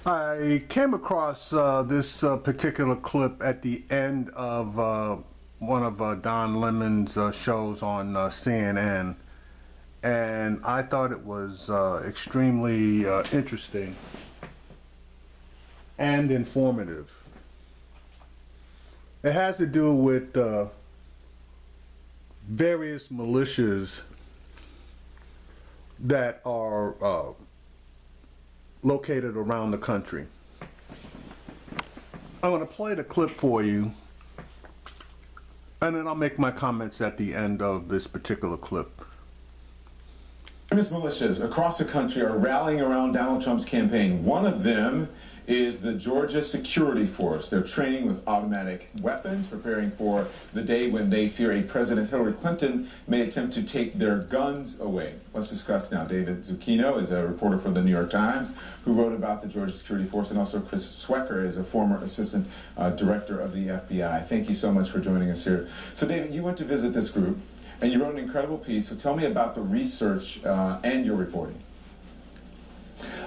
I came across this particular clip at the end of one of Don Lemon's shows on CNN, and I thought it was extremely interesting and informative. It has to do with various militias that are located around the country. I'm going to play the clip for you, and then I'll make my comments at the end of this particular clip. Militias across the country are rallying around Donald Trump's campaign. One of them is the Georgia Security Force. They're training with automatic weapons, preparing for the day when they fear a President Hillary Clinton may attempt to take their guns away. Let's discuss now. David Zucchino is a reporter for the New York Times who wrote about the Georgia Security Force, and also Chris Swecker is a former assistant director of the FBI. Thank you so much for joining us here. So David, you went to visit this group and you wrote an incredible piece. So tell me about the research and your reporting.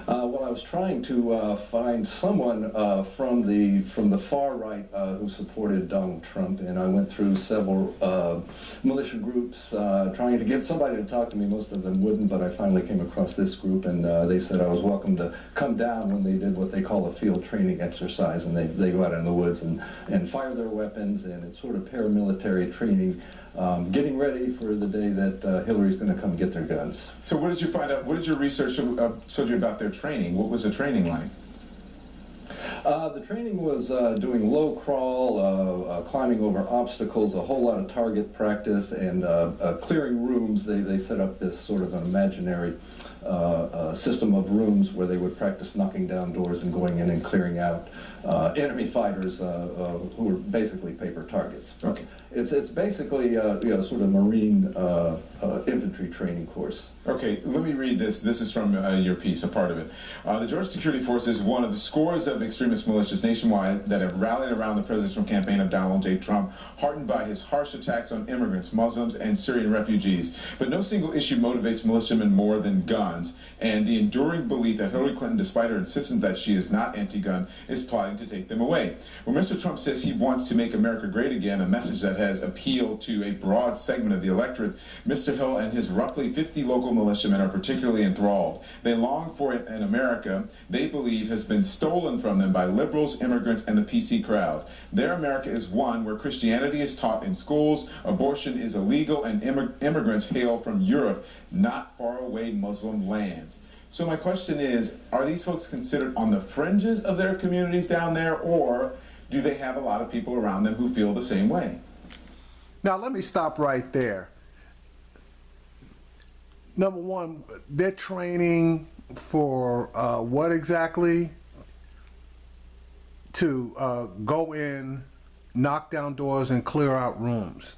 Well, I was trying to find someone from the far right who supported Donald Trump, and I went through several militia groups trying to get somebody to talk to me. Most of them wouldn't, but I finally came across this group, and they said I was welcome to come down when they did what they call a field training exercise, and they go out in the woods and fire their weapons, and it's sort of paramilitary training, getting ready for the day that Hillary's going to come get their guns. So what did you find out? What did your research showed you about their training? What was the training like? The training was doing low crawl, climbing over obstacles, a whole lot of target practice, and clearing rooms. They set up this sort of an imaginary system of rooms where they would practice knocking down doors and going in and clearing out enemy fighters who were basically paper targets. Okay. It's basically sort of Marine infantry training course. Okay, let me read this. This is from your piece, a part of it. The Georgia Security Force is one of the scores of extremist militias nationwide that have rallied around the presidential campaign of Donald J. Trump, heartened by his harsh attacks on immigrants, Muslims, and Syrian refugees. But no single issue motivates militiamen more than guns, and the enduring belief that Hillary Clinton, despite her insistence that she is not anti-gun, is plotting to take them away. When Mr. Trump says he wants to make America great again, a message that has appealed to a broad segment of the electorate, Mr. Hill and his roughly 50 local militiamen are particularly enthralled. They long for an America they believe has been stolen from them by liberals, immigrants, and the PC crowd. Their America is one where Christianity is taught in schools, abortion is illegal, and immigrants hail from Europe, not faraway Muslim lands. So my question is, are these folks considered on the fringes of their communities down there, or do they have a lot of people around them who feel the same way? Now let me stop right there. Number one, they're training for what exactly? To go in, knock down doors, and clear out rooms.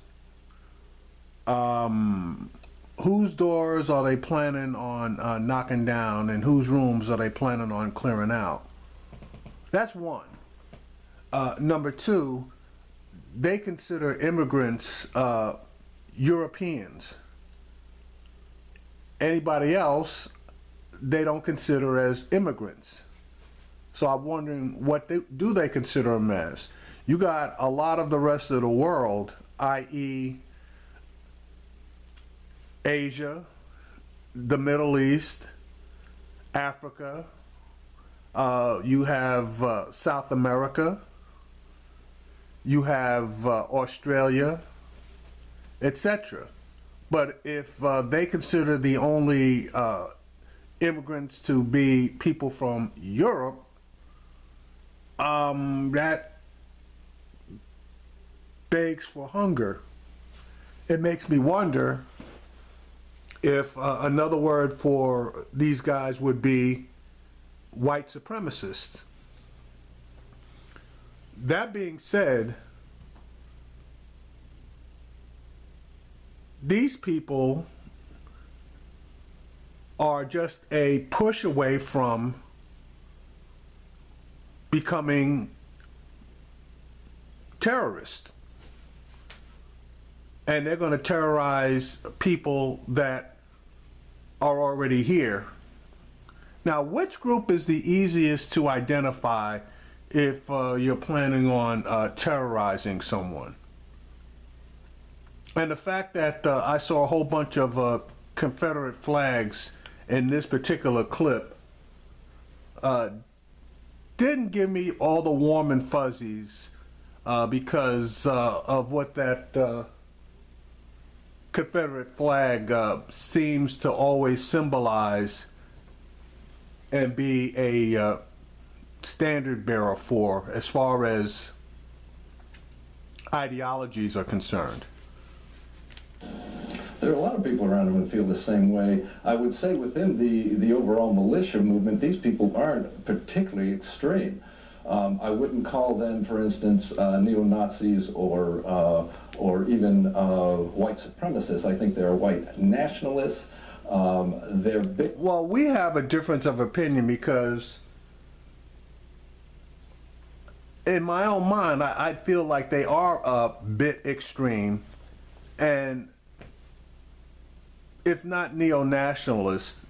Whose doors are they planning on knocking down, and whose rooms are they planning on clearing out? That's one. Number two, they consider immigrants Europeans. Anybody else, they don't consider as immigrants. So I'm wondering, what do they consider them as? You got a lot of the rest of the world, i.e. Asia, the Middle East, Africa, you have South America, you have Australia, etc. But if they consider the only immigrants to be people from Europe, that begs for hunger. It makes me wonder if another word for these guys would be white supremacists. That being said, these people are just a push away from becoming terrorists. And they're going to terrorize people that are already here. Now, which group is the easiest to identify if you're planning on terrorizing someone? And the fact that I saw a whole bunch of Confederate flags in this particular clip didn't give me all the warm and fuzzies because of what that Confederate flag seems to always symbolize and be a standard bearer for as far as ideologies are concerned. There are a lot of people around who feel the same way. I would say within the overall militia movement, these people aren't particularly extreme. I wouldn't call them, for instance, neo-Nazis or even white supremacists. I think they're white nationalists. They're big. Well, we have a difference of opinion because in my own mind, I feel like they are a bit extreme, and if not neo-nationalists,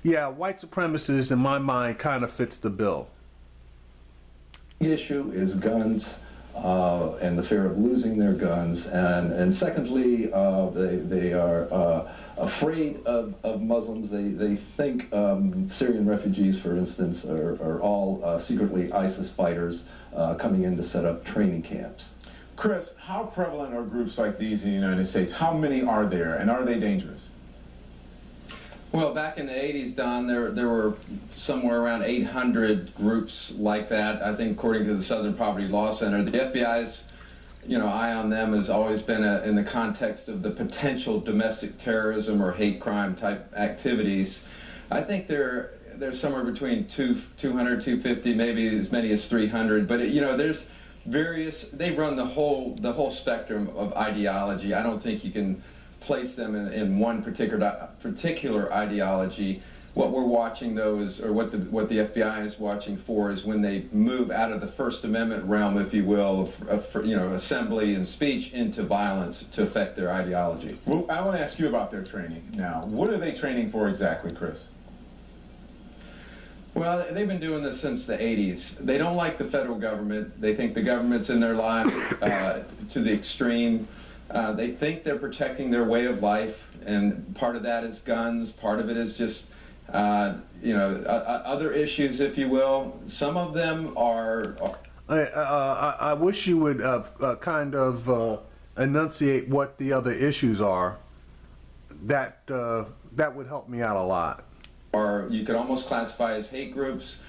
yeah, white supremacists in my mind kind of fits the bill. The issue is guns and the fear of losing their guns, and secondly, they are afraid of Muslims. They think Syrian refugees, for instance, are all secretly ISIS fighters coming in to set up training camps. Chris, how prevalent are groups like these in the United States? How many are there, and are they dangerous? Well, back in the 80s, Don, there were somewhere around 800 groups like that, I think, according to the Southern Poverty Law Center. The FBI's, eye on them has always been in the context of the potential domestic terrorism or hate crime type activities. I think they're somewhere between 200, 250, maybe as many as 300. But there's various. They run the whole spectrum of ideology. I don't think you can place them in one particular ideology. What we're watching, though, or what the FBI is watching for, is when they move out of the First Amendment realm, if you will, of assembly and speech into violence to affect their ideology. Well, I want to ask you about their training now. What are they training for exactly, Chris? Well, they've been doing this since the 80s. They don't like the federal government. They think the government's in their lives to the extreme. They think they're protecting their way of life, and part of that is guns. Part of it is just, other issues, if you will. Some of them are. I wish you would kind of enunciate what the other issues are. That would help me out a lot. Or you could almost classify as hate groups.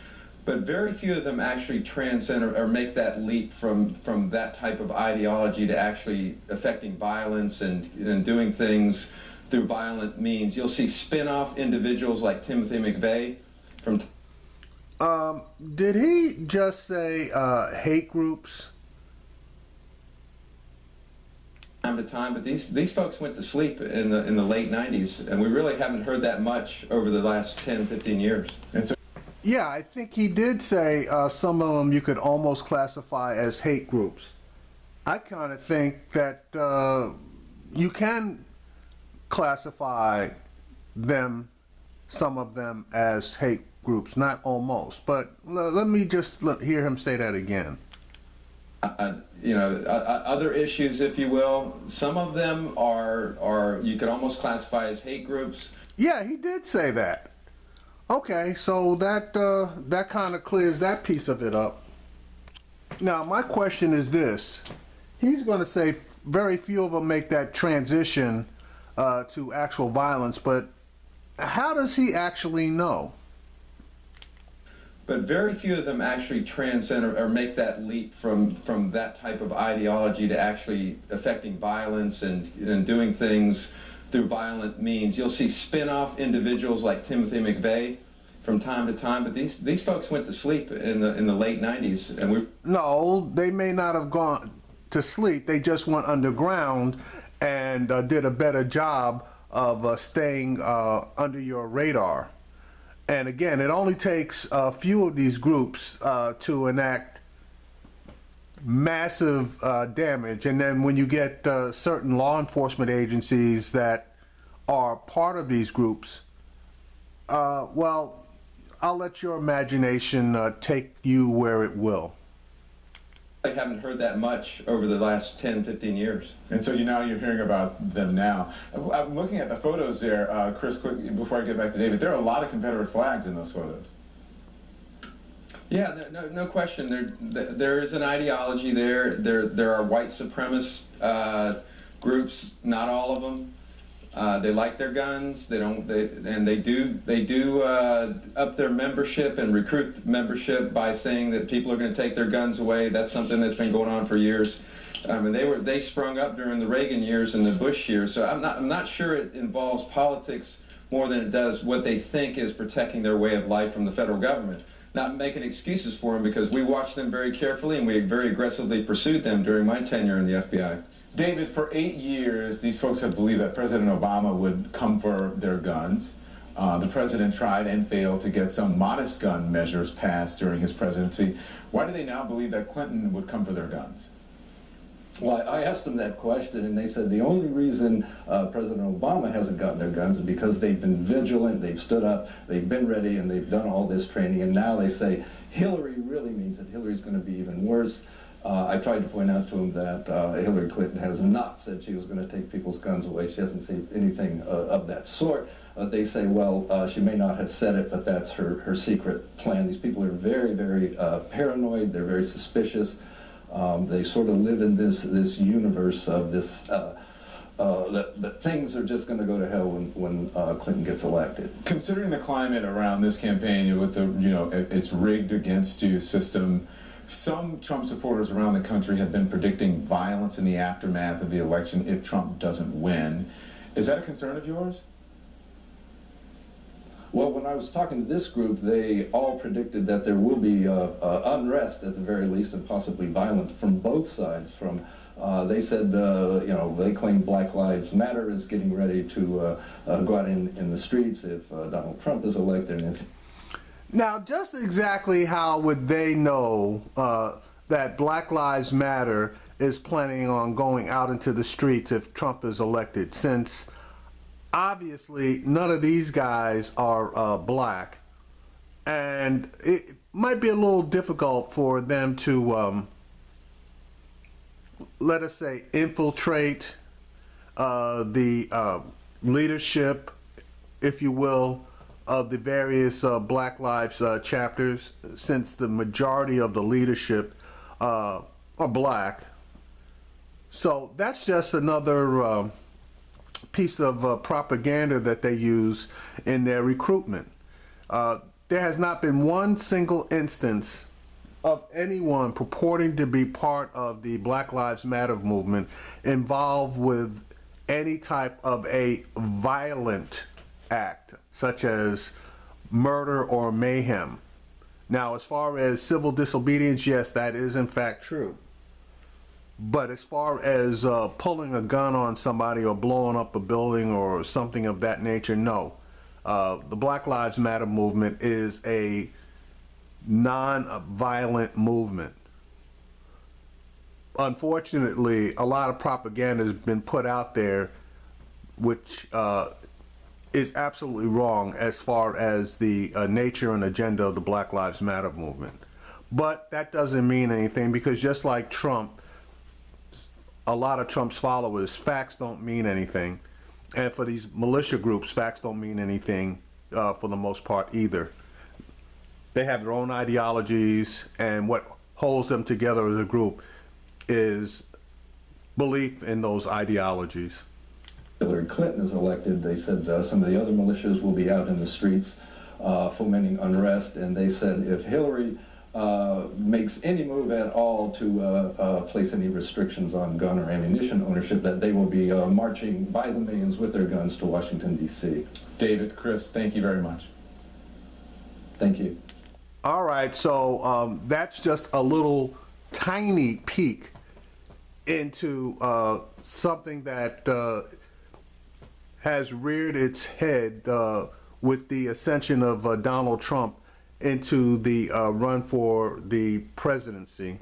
But very few of them actually transcend or make that leap from that type of ideology to actually affecting violence and doing things through violent means. You'll see spin-off individuals like Timothy McVeigh from... Did he just say hate groups? Time to time, but these folks went to sleep in the late 90s, and we really haven't heard that much over the last 10, 15 years. And so Yeah, I think he did say some of them you could almost classify as hate groups. I kind of think that you can classify some of them as hate groups, not almost. But let me just hear him say that again. Other issues, if you will. Some of them are you could almost classify as hate groups. Yeah, he did say that. Okay, so that kind of clears that piece of it up. Now, my question is this. He's going to say very few of them make that transition to actual violence, but how does he actually know? But very few of them actually transcend or make that leap from that type of ideology to actually affecting violence and doing things through violent means. You'll see spin-off individuals like Timothy McVeigh from time to time, but these folks went to sleep in the late 90s, and we... No, they may not have gone to sleep. They just went underground and did a better job of staying under your radar. And again, it only takes a few of these groups to enact massive damage. And then when you get certain law enforcement agencies that are part of these groups, well, I'll let your imagination take you where it will. I haven't heard that much over the last 10, 15 years. And so you're hearing about them now. I'm looking at the photos there, Chris, quick, before I get back to David. There are a lot of Confederate flags in those photos. Yeah, no question. There is an ideology there. There are white supremacist groups. Not all of them. They like their guns. They do up their membership and recruit membership by saying that people are going to take their guns away. That's something that's been going on for years. I mean, they sprung up during the Reagan years and the Bush years. So I'm not sure it involves politics more than it does what they think is protecting their way of life from the federal government. Not making excuses for them, because we watched them very carefully and we very aggressively pursued them during my tenure in the FBI. David, for 8 years, these folks have believed that President Obama would come for their guns. The president tried and failed to get some modest gun measures passed during his presidency. Why do they now believe that Clinton would come for their guns? Well, I asked them that question, and they said the only reason President Obama hasn't gotten their guns is because they've been vigilant, they've stood up, they've been ready, and they've done all this training. And now they say Hillary really means that Hillary's going to be even worse. I tried to point out to him that Hillary Clinton has not said she was going to take people's guns away. She hasn't said anything of that sort. They say, well, she may not have said it, but that's her secret plan. These people are very, very paranoid. They're very suspicious. They sort of live in this universe of this that things are just going to go to hell when Clinton gets elected. Considering the climate around this campaign with the it's rigged against you system, some Trump supporters around the country have been predicting violence in the aftermath of the election if Trump doesn't win. Is that a concern of yours? Well, when I was talking to this group, they all predicted that there will be unrest at the very least, and possibly violence from both sides. They said, they claim Black Lives Matter is getting ready to go out in the streets if Donald Trump is elected. Now, just exactly how would they know that Black Lives Matter is planning on going out into the streets if Trump is elected, since obviously none of these guys are black, and it might be a little difficult for them to, let us say, infiltrate the leadership, if you will, of the various Black Lives chapters, since the majority of the leadership are black. So that's just another piece of propaganda that they use in their recruitment. There has not been one single instance of anyone purporting to be part of the Black Lives Matter movement involved with any type of a violent act, such as murder or mayhem. Now, as far as civil disobedience, yes, that is in fact true. But as far as pulling a gun on somebody or blowing up a building or something of that nature, no. The Black Lives Matter movement is a non-violent movement. Unfortunately, a lot of propaganda has been put out there which is absolutely wrong as far as the nature and agenda of the Black Lives Matter movement. But that doesn't mean anything, because just like Trump, a lot of Trump's followers, facts don't mean anything. And for these militia groups, facts don't mean anything for the most part either. They have their own ideologies, and what holds them together as a group is belief in those ideologies. Hillary Clinton is elected, they said some of the other militias will be out in the streets fomenting unrest, and they said if Hillary makes any move at all to place any restrictions on gun or ammunition ownership, that they will be marching by the millions with their guns to Washington, D.C. David, Chris, thank you very much. Thank you. All right, so that's just a little tiny peek into something that has reared its head with the ascension of Donald Trump into the run for the presidency.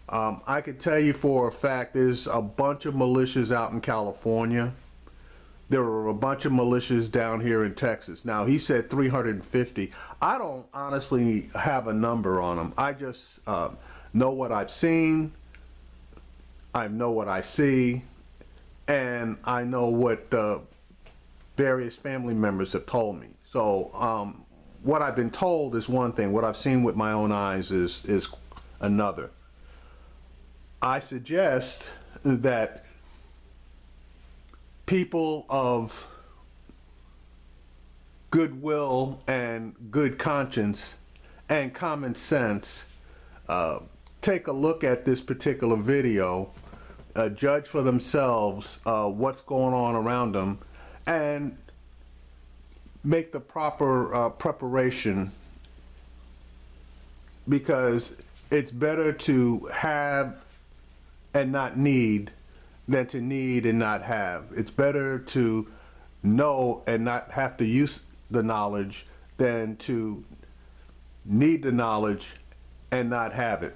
I could tell you for a fact there's a bunch of militias out in California there were a bunch of militias down here in Texas. Now, he said 350. I don't honestly have a number on them. I just know what I've seen, I know what I see, and I know what various family members have told me. So what I've been told is one thing. What I've seen with my own eyes is another. I suggest that people of goodwill and good conscience and common sense take a look at this particular video, judge for themselves what's going on around them, and make the proper preparation, because it's better to have and not need than to need and not have. It's better to know and not have to use the knowledge than to need the knowledge and not have it.